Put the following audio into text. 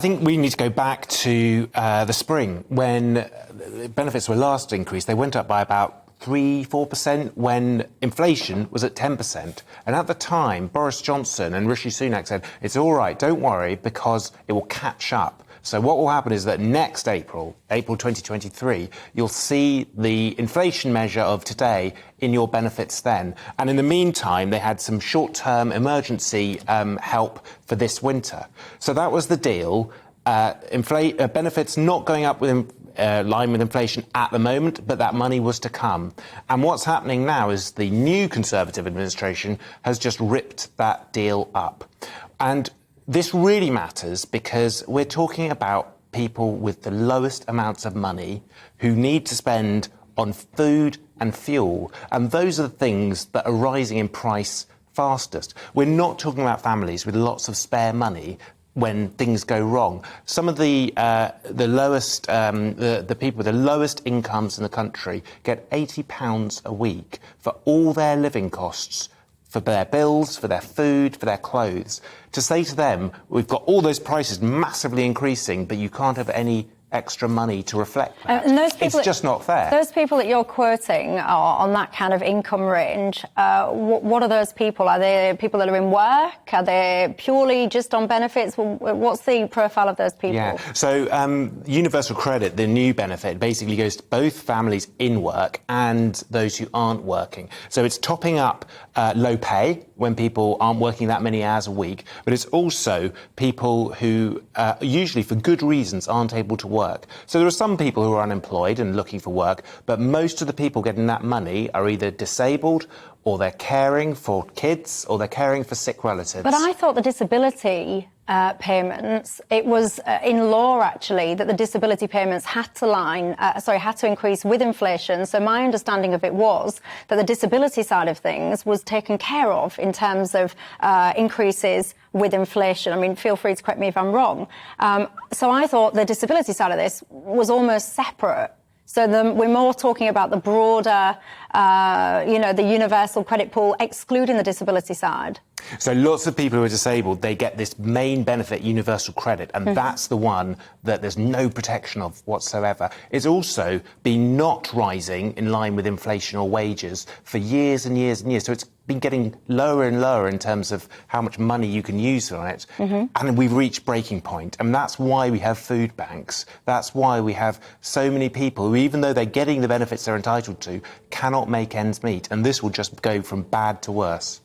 I think we need to go back to the spring when benefits were last increased. They went up by about 3-4% when inflation was at 10%. And at the time, Boris Johnson and Rishi Sunak said, it's all right, don't worry, because it will catch up. So what will happen is that next April 2023, you'll see the inflation measure of today in your benefits then. And in the meantime, they had some short-term emergency help for this winter. So that was the deal. Benefits not going up with line with inflation at the moment, but that money was to come. And what's happening now is the new Conservative administration has just ripped that deal up. And this really matters because we're talking about people with the lowest amounts of money who need to spend on food and fuel. And those are the things that are rising in price fastest. We're not talking about families with lots of spare money when things go wrong. Some of the lowest, the people with the lowest incomes in the country get £80 a week for all their living costs, for their bills, for their food, for their clothes. To say to them, we've got all those prices massively increasing, but you can't have any extra money to reflect that. And those people, it's just not fair. Those people that you're quoting are on that kind of income range. What are those people? Are they people that are in work? Are they purely just on benefits? What's the profile of those people? Yeah. So universal credit, the new benefit, basically goes to both families in work and those who aren't working. So it's topping up low pay when people aren't working that many hours a week, but it's also people who usually for good reasons aren't able to work. So there are some people who are unemployed and looking for work, but most of the people getting that money are either disabled or they're caring for kids or they're caring for sick relatives. But I thought the disability payments, it was in law actually that the disability payments had to increase with inflation. So my understanding of it was that the disability side of things was taken care of in terms of increases with inflation. I mean, feel free to correct me if I'm wrong. So I thought the disability side of this was almost separate. So we're more talking about the broader, the universal credit pool, excluding the disability side. So lots of people who are disabled, they get this main benefit, universal credit, and that's the one that there's no protection of whatsoever. It's also been not rising in line with inflation or wages for years and years and years. So it's been getting lower and lower in terms of how much money you can use on it. And we've reached breaking point. And that's why we have food banks. That's why we have so many people who, even though they're getting the benefits they're entitled to, cannot make ends meet. And this will just go from bad to worse.